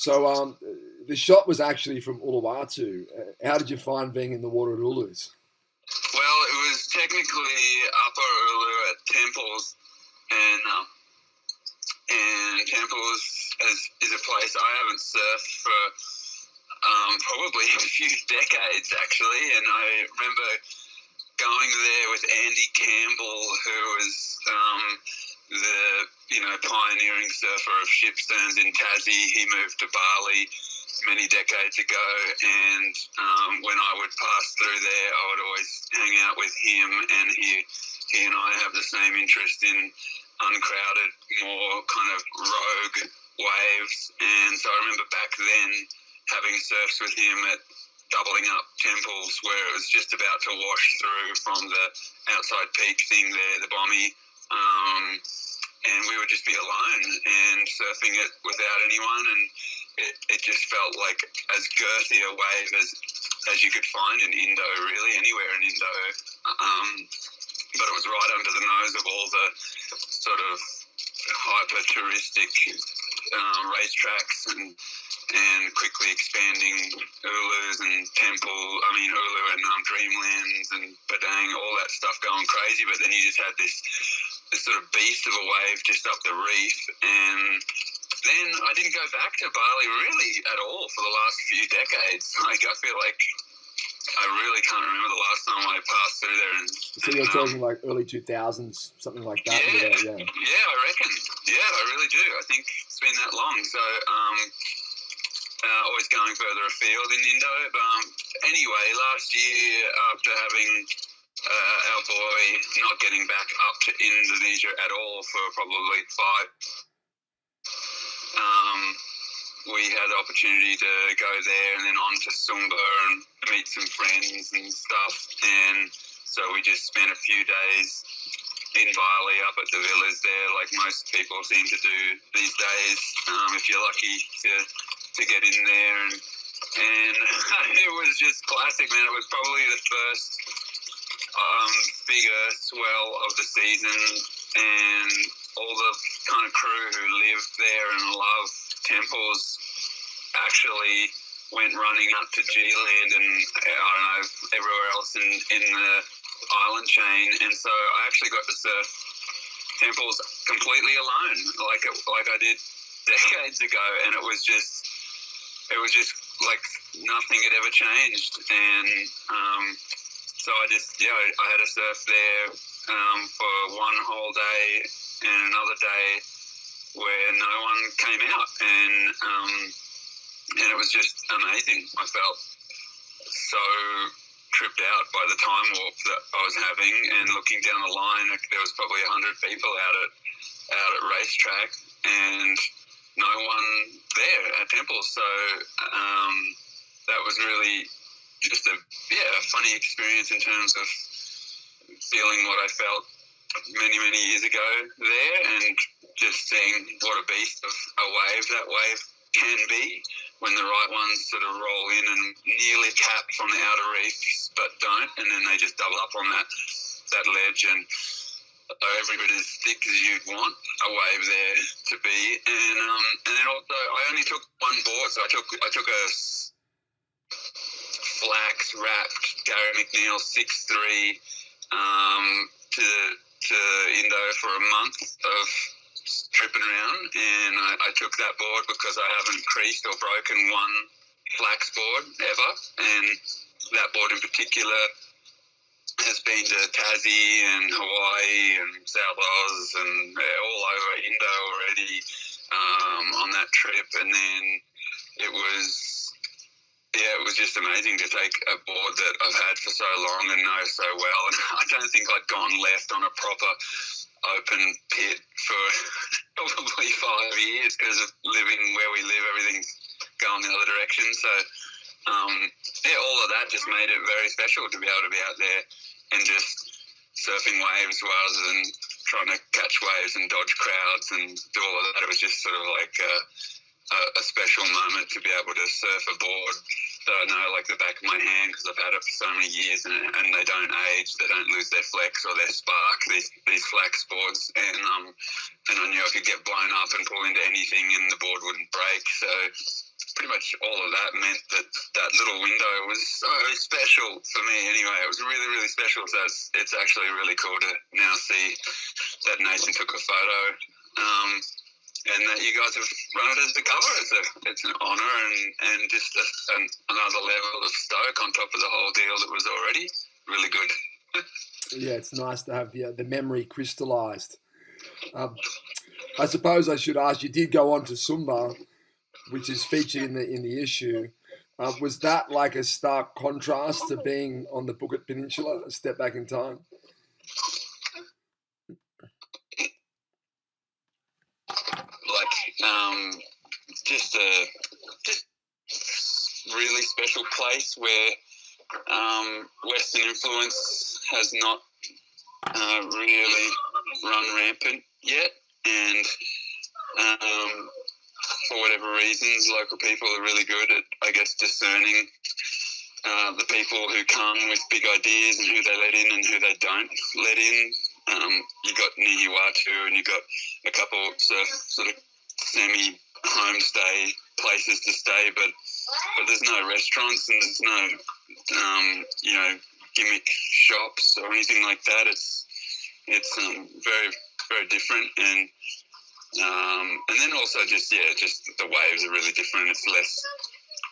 So the shot was actually from Uluwatu. How did you find being in the water at Ulu's? Well, it was technically Upper Ulu at Temples, and Temples is a place I haven't surfed for probably a few decades actually, and I remember going there with Andy Campbell, who was the pioneering surfer of shipstones in Tassie. He moved to Bali many decades ago, and when I would pass through there, I would always hang out with him, and he and I have the same interest in uncrowded, more kind of rogue waves. And so I remember back then having surfs with him at Doubling Up Temples, where it was just about to wash through from the outside peak thing there, the Bommy, and we would just be alone and surfing it without anyone, and it just felt like as girthy a wave as you could find in Indo, really, anywhere in Indo. But it was right under the nose of all the sort of hyper-touristic racetracks and quickly expanding Ulus and Ulu and Dreamlands and Padang, all that stuff going crazy. But then you just had this sort of beast of a wave just up the reef. And then I didn't go back to Bali really at all for the last few decades. Like, I feel like I really can't remember the last time I passed through there. So you're talking like early 2000s, something like that? Yeah, I reckon. Yeah, I really do. I think it's been that long. So always going further afield in Indo. Anyway, last year, after having our boy not getting back up to Indonesia at all for probably 5, we had the opportunity to go there and then on to Sumba and meet some friends and stuff. And so we just spent a few days in Bali up at the villas there, like most people seem to do these days, if you're lucky to get in there. And it was just classic, man. It was probably the first bigger swell of the season, and all the kind of crew who lived there and loved Temples actually went running up to G-Land and, I don't know, everywhere else in the island chain. And so I actually got to surf Temples completely alone, like I did decades ago, and it was just like nothing had ever changed. And so I had to surf there for one whole day and another day where no one came out, and it was just amazing. I felt so tripped out by the time warp that I was having, and looking down the line, there was probably 100 people out at racetrack, and no one there at Temples. So that was really just a funny experience in terms of feeling what I felt many years ago there, and just seeing what a beast of a wave that wave can be when the right ones sort of roll in and nearly cap from the outer reefs but don't, and then they just double up on that ledge, and every bit as thick as you'd want a wave there to be. And then also I only took one board, so I took a flax wrapped Gary McNeil 6'3" to Indo for a month of tripping around, and I took that board because I haven't creased or broken one flax board ever, and that board in particular has been to Tassie and Hawaii and South Oz and all over Indo already on that trip. And then it was just amazing to take a board that I've had for so long and know so well. And I don't think I'd gone left on a proper open pit for probably 5 years because of living where we live, everything's going the other direction. So all of that just made it very special to be able to be out there and just surfing waves rather than trying to catch waves and dodge crowds and do all of that. It was just sort of like a special moment to be able to surf a board that I know like the back of my hand because I've had it for so many years, and they don't age, they don't lose their flex or their spark, these flax boards, and I knew I could get blown up and pull into anything and the board wouldn't break. So pretty much all of that meant that that little window was so special for me anyway. It was really, really special. So it's actually really cool to now see that Nathan took a photo and that you guys have run it as the cover. It's an honour and just another level of stoke on top of the whole deal that was already really good. Yeah, it's nice to have the memory crystallised. I suppose I should ask. You did go on to Sumba, which is featured in the issue. Was that like a stark contrast to being on the Bukit Peninsula, a step back in time? Like just a really special place where Western influence has not really run rampant yet, and for whatever reasons, local people are really good at, I guess, discerning the people who come with big ideas and who they let in and who they don't let in. You got Nihiwatu and you got a couple sort of semi-homestay places to stay, but there's no restaurants and there's no gimmick shops or anything like that. It's very, very different, and then also just the waves are really different. It's less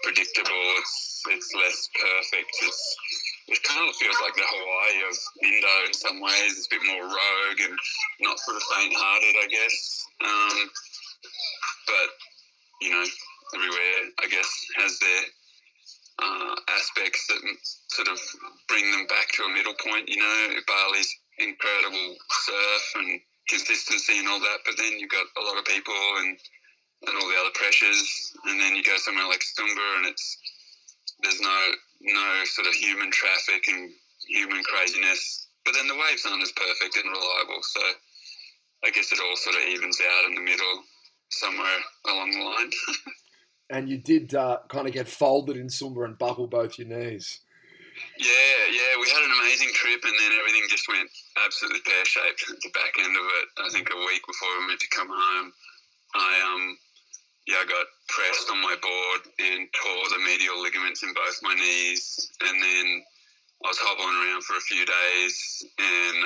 predictable. It's less perfect. It kind of feels like the Hawaii of Indo in some ways. It's a bit more rogue and not sort of faint-hearted, I guess. But everywhere, I guess, has their aspects that sort of bring them back to a middle point. Bali's incredible surf and consistency and all that, but then you've got a lot of people and all the other pressures, and then you go somewhere like Stumba and there's no sort of human traffic and human craziness, but then the waves aren't as perfect and reliable, so I guess it all sort of evens out in the middle somewhere along the line. And you did kind of get folded in Sumba and buckle both your knees. Yeah, we had an amazing trip, and then everything just went absolutely pear-shaped at the back end of it. I think a week before we were meant to come home, I got pressed on my board and tore the medial ligaments in both my knees, and then I was hobbling around for a few days, and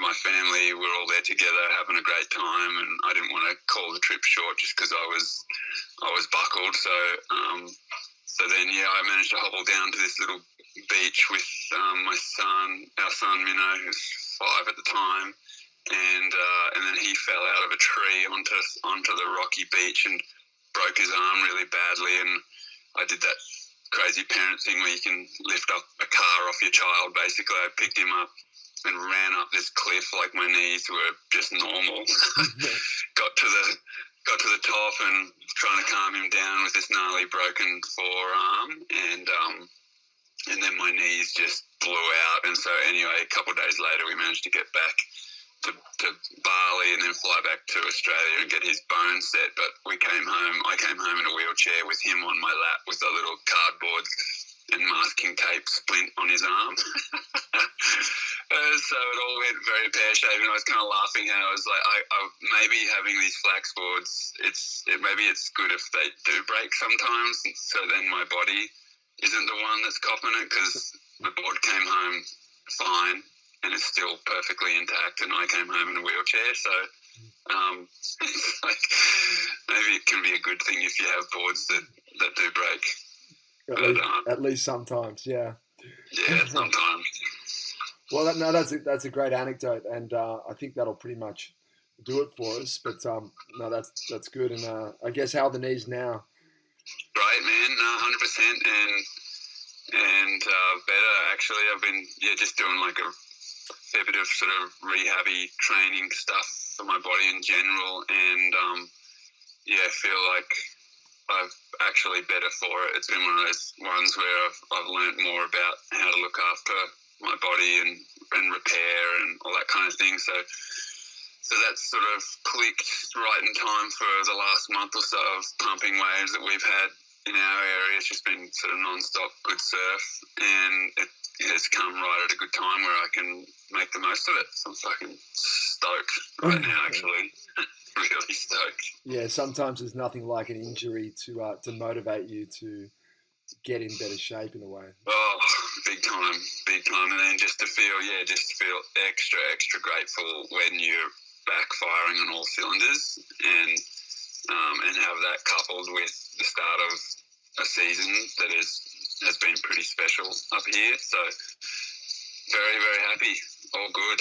my family were all there together having a great time, and I didn't want to call the trip short just because I was buckled. So then I managed to hobble down to this little beach with our son Minnow, who's 5 at the time, and then he fell out of a tree onto the rocky beach and broke his arm really badly. And I did that crazy parent thing where you can lift up a car off your child. Basically, I picked him up and ran up this cliff like my knees were just normal. got to the top and trying to calm him down with this gnarly broken forearm, and then my knees just blew out. And so anyway, a couple of days later, we managed to get back to Bali and then fly back to Australia and get his bones set. But I came home in a wheelchair with him on my lap with a little cardboard and masking tape splint on his arm. So it all went very pear-shaped, and I was kind of laughing how I was like, I maybe having these flax boards, maybe it's good if they do break sometimes, so then my body isn't the one that's copping it, because the board came home fine and it's still perfectly intact, and I came home in a wheelchair. So it's like, maybe it can be a good thing if you have boards that do break. At least sometimes, yeah. Yeah, sometimes. Well, that's a great anecdote, and I think that'll pretty much do it for us. But no, that's good, and I guess how are the knees now? Great, man, 100%, and better actually. I've been just doing like a fair bit of sort of rehabby training stuff for my body in general, and feel like I've actually better for it. It's been one of those ones where I've learned more about how to look after my body and repair and all that kind of thing. So that's sort of clicked right in time for the last month or so of pumping waves that we've had in our area. It's just been sort of non-stop good surf, and it has come right at a good time where I can make the most of it. So I'm fucking stoked right now, actually. really stoked. Yeah, sometimes there's nothing like an injury to motivate you to get in better shape in a way. Oh, big time. And then just to feel extra grateful when you're back firing on all cylinders, and have that coupled with the start of a season that has been pretty special up here. So very, very happy. All good.